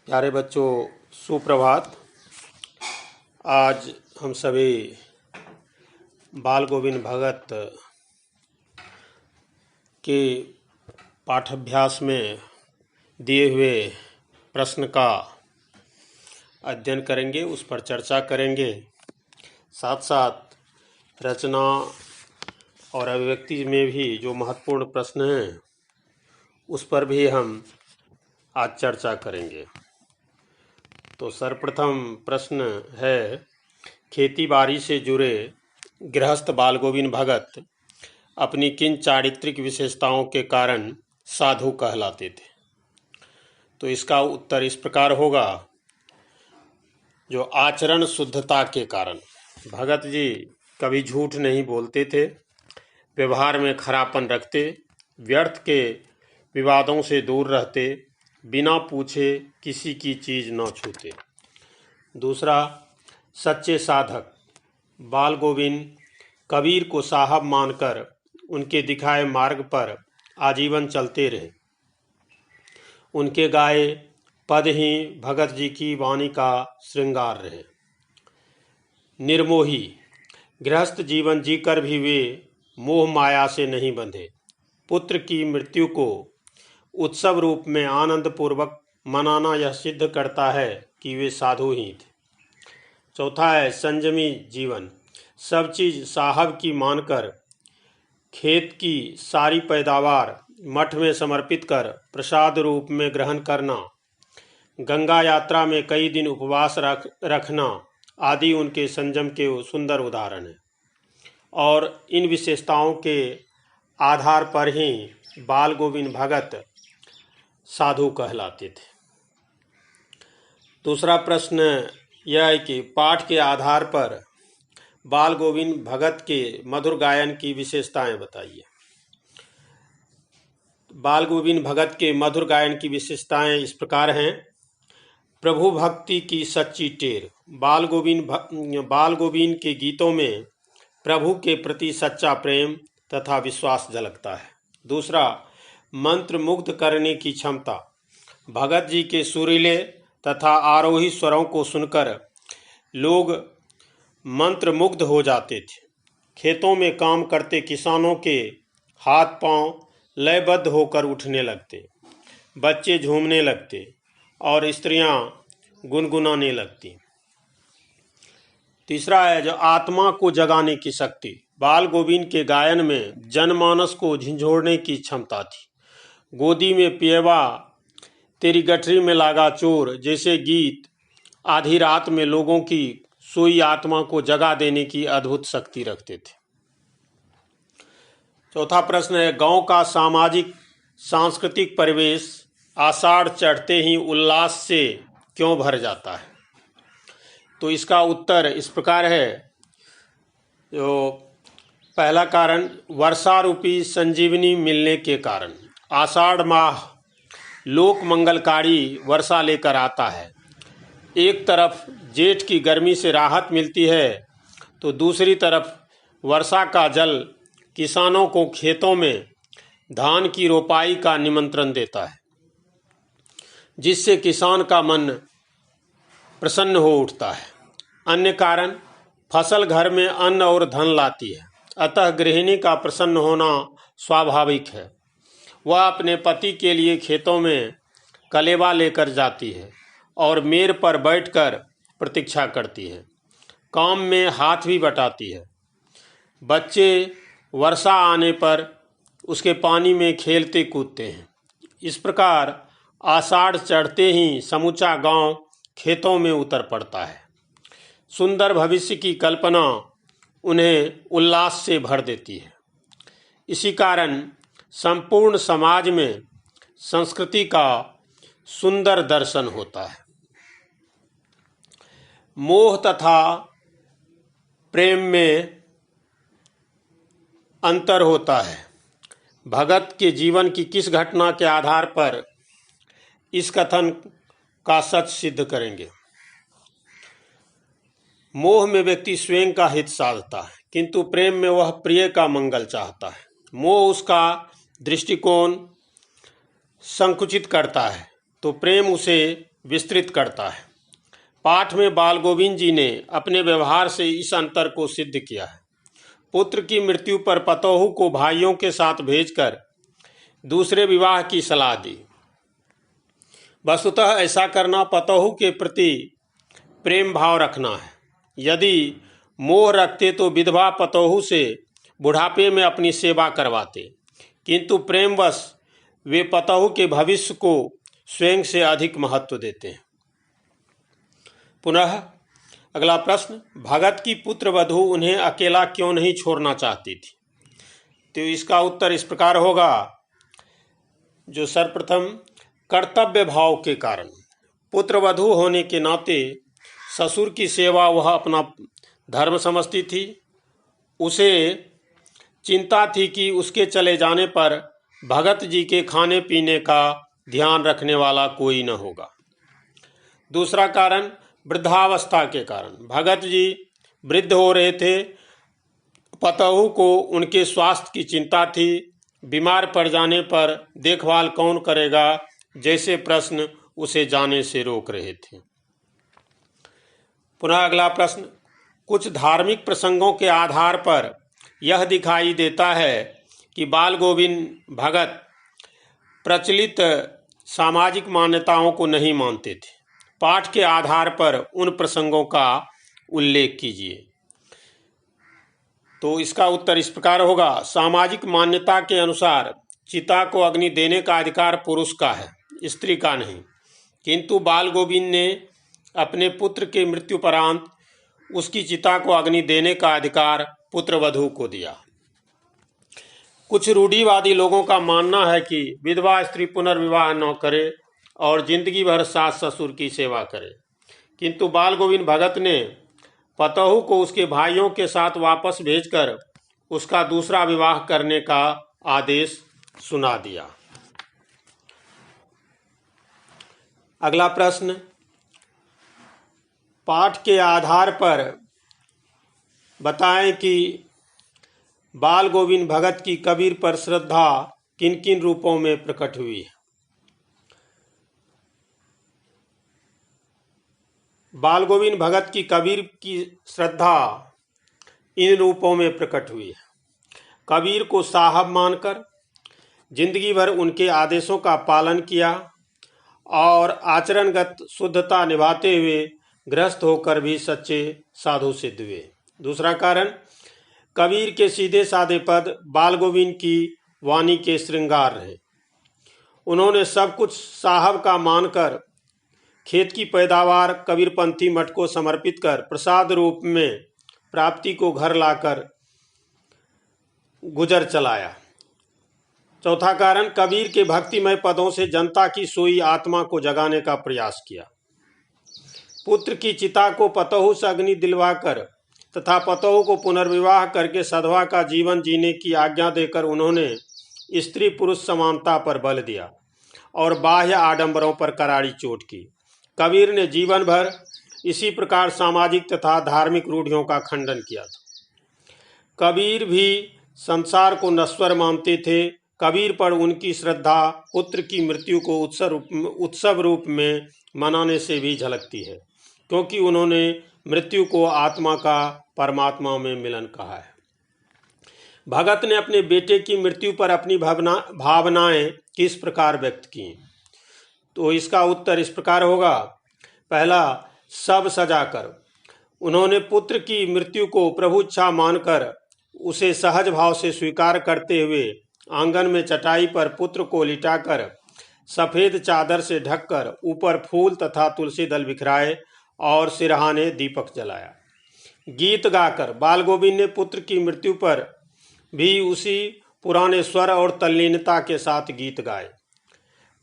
प्यारे बच्चों, सुप्रभात। आज हम सभी बाल गोविंद भगत के पाठाभ्यास में दिए हुए प्रश्न का अध्ययन करेंगे, उस पर चर्चा करेंगे। साथ साथ रचना और अभिव्यक्ति में भी जो महत्वपूर्ण प्रश्न हैं उस पर भी हम आज चर्चा करेंगे। तो सर्वप्रथम प्रश्न है, खेती बाड़ी से जुड़े गृहस्थ बाल गोविंद भगत अपनी किन चारित्रिक विशेषताओं के कारण साधु कहलाते थे? तो इसका उत्तर इस प्रकार होगा, जो आचरण शुद्धता के कारण। भगत जी कभी झूठ नहीं बोलते थे, व्यवहार में खरापन रखते, व्यर्थ के विवादों से दूर रहते, बिना पूछे किसी की चीज़ न छूते। दूसरा, सच्चे साधक। बाल गोविंद कबीर को साहब मानकर उनके दिखाए मार्ग पर आजीवन चलते रहे। उनके गाए पद ही भगत जी की वाणी का श्रृंगार रहे। निर्मोही। गृहस्थ जीवन जीकर भी वे मोह माया से नहीं बंधे। पुत्र की मृत्यु को उत्सव रूप में आनंद पूर्वक मनाना यह सिद्ध करता है कि वे साधु ही थे। चौथा है संयमी जीवन। सब चीज साहब की मानकर खेत की सारी पैदावार मठ में समर्पित कर प्रसाद रूप में ग्रहण करना, गंगा यात्रा में कई दिन उपवास रखना आदि उनके संयम के सुंदर उदाहरण हैं। और इन विशेषताओं के आधार पर ही बाल गोविंद भगत साधु कहलाते थे। दूसरा प्रश्न यह है कि पाठ के आधार पर बाल गोविंद भगत के मधुर गायन की विशेषताएं बताइए। बाल गोविंद भगत के मधुर गायन की विशेषताएं इस प्रकार हैं। प्रभु भक्ति की सच्ची टेर। बाल गोविंद के गीतों में प्रभु के प्रति सच्चा प्रेम तथा विश्वास झलकता है। दूसरा, मंत्र मुग्ध करने की क्षमता। भगत जी के सुरीले तथा आरोही स्वरों को सुनकर लोग मंत्र मुग्ध हो जाते थे। खेतों में काम करते किसानों के हाथ पांव लयबद्ध होकर उठने लगते, बच्चे झूमने लगते और स्त्रियां गुनगुनाने लगती। तीसरा है जो आत्मा को जगाने की शक्ति। बाल गोविंद के गायन में जनमानस को झिंझोड़ने की क्षमता थी। गोदी में पिएवा, तेरी गठरी में लागा चोर जैसे गीत आधी रात में लोगों की सोई आत्मा को जगा देने की अद्भुत शक्ति रखते थे। चौथा प्रश्न है, गांव का सामाजिक सांस्कृतिक परिवेश आषाढ़ चढ़ते ही उल्लास से क्यों भर जाता है? तो इसका उत्तर इस प्रकार है, जो पहला कारण वर्षा रूपी संजीवनी मिलने के कारण। आषाढ़ माह लोक मंगलकारी वर्षा लेकर आता है। एक तरफ जेठ की गर्मी से राहत मिलती है तो दूसरी तरफ वर्षा का जल किसानों को खेतों में धान की रोपाई का निमंत्रण देता है, जिससे किसान का मन प्रसन्न हो उठता है। अन्य कारण, फसल घर में अन्न और धन लाती है, अतः गृहिणी का प्रसन्न होना स्वाभाविक है। वह अपने पति के लिए खेतों में कलेवा लेकर जाती है और मेड़ पर बैठकर प्रतीक्षा करती है। काम में हाथ भी बटाती है। बच्चे वर्षा आने पर उसके पानी में खेलते कूदते हैं। इस प्रकार आषाढ़ चढ़ते ही समूचा गांव खेतों में उतर पड़ता है। सुंदर भविष्य की कल्पना उन्हें उल्लास से भर देती है। इसी कारण संपूर्ण समाज में संस्कृति का सुंदर दर्शन होता है। मोह तथा प्रेम में अंतर होता है। भगत के जीवन की किस घटना के आधार पर इस कथन का सच सिद्ध करेंगे? मोह में व्यक्ति स्वयं का हित साधता है, किंतु प्रेम में वह प्रिय का मंगल चाहता है। मोह उसका दृष्टिकोण संकुचित करता है तो प्रेम उसे विस्तृत करता है। पाठ में बाल गोविंद जी ने अपने व्यवहार से इस अंतर को सिद्ध किया है। पुत्र की मृत्यु पर पतोहू को भाइयों के साथ भेजकर दूसरे विवाह की सलाह दी। वस्तुतः ऐसा करना पतोहू के प्रति प्रेम भाव रखना है। यदि मोह रखते तो विधवा पतोहू से बुढ़ापे में अपनी सेवा करवाते, किंतु प्रेमवश वे पतोहू के भविष्य को स्वयं से अधिक महत्व देते हैं। पुनः अगला प्रश्न, भगत की पुत्र वधू उन्हें अकेला क्यों नहीं छोड़ना चाहती थी? तो इसका उत्तर इस प्रकार होगा। जो सर्वप्रथम कर्तव्य भाव के कारण, पुत्र वधू होने के नाते ससुर की सेवा वह अपना धर्म समझती थी। उसे चिंता थी कि उसके चले जाने पर भगत जी के खाने पीने का ध्यान रखने वाला कोई न होगा। दूसरा कारण वृद्धावस्था के कारण, भगत जी वृद्ध हो रहे थे। पतोहू को उनके स्वास्थ्य की चिंता थी। बीमार पड़ जाने पर देखभाल कौन करेगा जैसे प्रश्न उसे जाने से रोक रहे थे। पुनः अगला प्रश्न, कुछ धार्मिक प्रसंगों के आधार पर यह दिखाई देता है कि बाल गोविंद भगत प्रचलित सामाजिक मान्यताओं को नहीं मानते थे। पाठ के आधार पर उन प्रसंगों का उल्लेख कीजिए। तो इसका उत्तर इस प्रकार होगा। सामाजिक मान्यता के अनुसार चिता को अग्नि देने का अधिकार पुरुष का है, स्त्री का नहीं, किंतु बाल गोविंद ने अपने पुत्र के मृत्युपरांत उसकी चिता को अग्नि देने का अधिकार पुत्र वधू को दिया। कुछ रूढ़िवादी लोगों का मानना है कि विधवा स्त्री पुनर्विवाह न करे और जिंदगी भर सास ससुर की सेवा करे, किंतु बाल गोविंद भगत ने पतोहू को उसके भाइयों के साथ वापस भेजकर उसका दूसरा विवाह करने का आदेश सुना दिया। अगला प्रश्न, पाठ के आधार पर बताएं कि बाल गोविंद भगत की कबीर पर श्रद्धा किन किन रूपों में प्रकट हुई है? बाल गोविंद भगत की कबीर की श्रद्धा इन रूपों में प्रकट हुई है। कबीर को साहब मानकर जिंदगी भर उनके आदेशों का पालन किया और आचरणगत शुद्धता निभाते हुए गृहस्थ होकर भी सच्चे साधु सिद्ध हुए। दूसरा कारण, कबीर के सीधे साधे पद बाल गोविंद की वाणी के श्रृंगार रहे। उन्होंने सब कुछ साहब का मानकर खेत की पैदावार कबीरपंथी मठ को समर्पित कर प्रसाद रूप में प्राप्ति को घर लाकर गुजर चलाया। चौथा कारण, कबीर के भक्तिमय पदों से जनता की सोई आत्मा को जगाने का प्रयास किया। पुत्र की चिता को पतोहू से अग्नि दिलवाकर तथा पतोहू को पुनर्विवाह करके सधवा का जीवन जीने की आज्ञा देकर उन्होंने स्त्री पुरुष समानता पर बल दिया और बाह्य आडंबरों पर करारी चोट की। कबीर ने जीवन भर इसी प्रकार सामाजिक तथा धार्मिक रूढ़ियों का खंडन किया था। कबीर भी संसार को नश्वर मानते थे। कबीर पर उनकी श्रद्धा पुत्र की मृत्यु को उत्सव रूप में मनाने से भी झलकती है, क्योंकि उन्होंने मृत्यु को आत्मा का परमात्मा में मिलन कहा है। भगत ने अपने बेटे की मृत्यु पर अपनी भावनाएं किस प्रकार व्यक्त की? तो इसका उत्तर इस प्रकार होगा। पहला, सब सजाकर उन्होंने पुत्र की मृत्यु को प्रभु इच्छा मानकर उसे सहज भाव से स्वीकार करते हुए आंगन में चटाई पर पुत्र को लिटाकर सफेद चादर से ढककर ऊपर फूल तथा तुलसी दल बिखराए और सिरहाने दीपक जलाया। गीत गाकर बाल गोविंद ने पुत्र की मृत्यु पर भी उसी पुराने स्वर और तल्लीनता के साथ गीत गाए।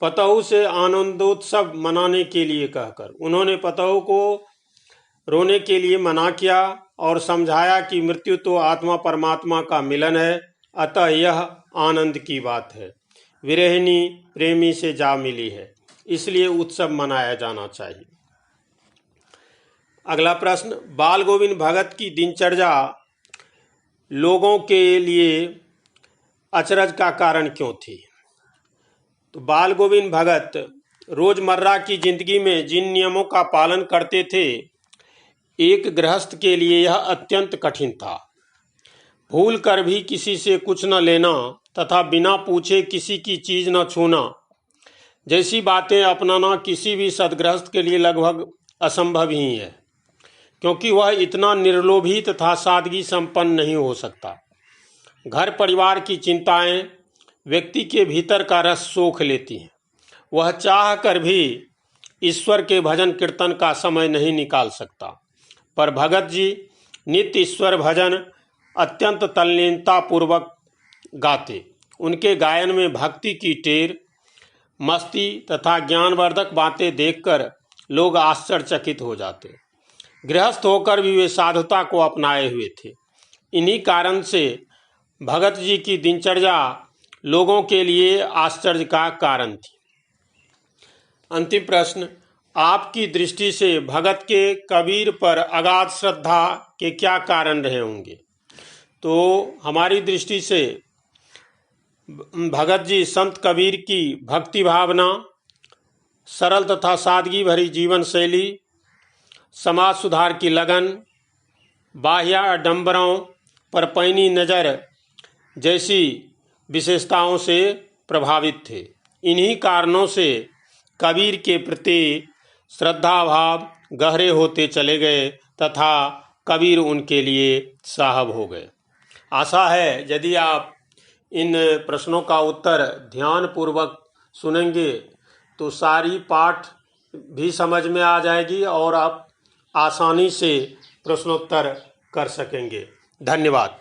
पतोहू से आनंदोत्सव मनाने के लिए कहकर उन्होंने पतोहू को रोने के लिए मना किया और समझाया कि मृत्यु तो आत्मा परमात्मा का मिलन है, अतः यह आनंद की बात है। विरहिणी प्रेमी से जा मिली है, इसलिए उत्सव मनाया जाना चाहिए। अगला प्रश्न, बाल गोविंद भगत की दिनचर्या लोगों के लिए अचरज का कारण क्यों थी? तो बाल गोविंद भगत रोजमर्रा की जिंदगी में जिन नियमों का पालन करते थे, एक गृहस्थ के लिए यह अत्यंत कठिन था। भूल कर भी किसी से कुछ न लेना तथा बिना पूछे किसी की चीज न छूना जैसी बातें अपनाना किसी भी सद्गृहस्थ के लिए लगभग असंभव ही है, क्योंकि वह इतना निर्लोभी तथा सादगी संपन्न नहीं हो सकता। घर परिवार की चिंताएं व्यक्ति के भीतर का रस सोख लेती हैं। वह चाह कर भी ईश्वर के भजन कीर्तन का समय नहीं निकाल सकता। पर भगत जी नित्य ईश्वर भजन अत्यंत तल्लीनता पूर्वक गाते। उनके गायन में भक्ति की टेर, मस्ती तथा ज्ञानवर्धक बातें देखकर लोग आश्चर्यचकित हो जाते। गृहस्थ होकर भी वे साधुता को अपनाए हुए थे। इन्हीं कारण से भगत जी की दिनचर्या लोगों के लिए आश्चर्य का कारण थी। अंतिम प्रश्न, आपकी दृष्टि से भगत के कबीर पर अगाध श्रद्धा के क्या कारण रहे होंगे? तो हमारी दृष्टि से भगत जी संत कबीर की भक्ति भावना, सरल तथा सादगी भरी जीवन शैली, समाज सुधार की लगन, बाह्य आडंबरों पर पैनी नज़र जैसी विशेषताओं से प्रभावित थे। इन्हीं कारणों से कबीर के प्रति श्रद्धा भाव गहरे होते चले गए तथा कबीर उनके लिए साहब हो गए। आशा है यदि आप इन प्रश्नों का उत्तर ध्यानपूर्वक सुनेंगे तो सारी पाठ भी समझ में आ जाएगी और आप आसानी से प्रश्नोत्तर कर सकेंगे। धन्यवाद।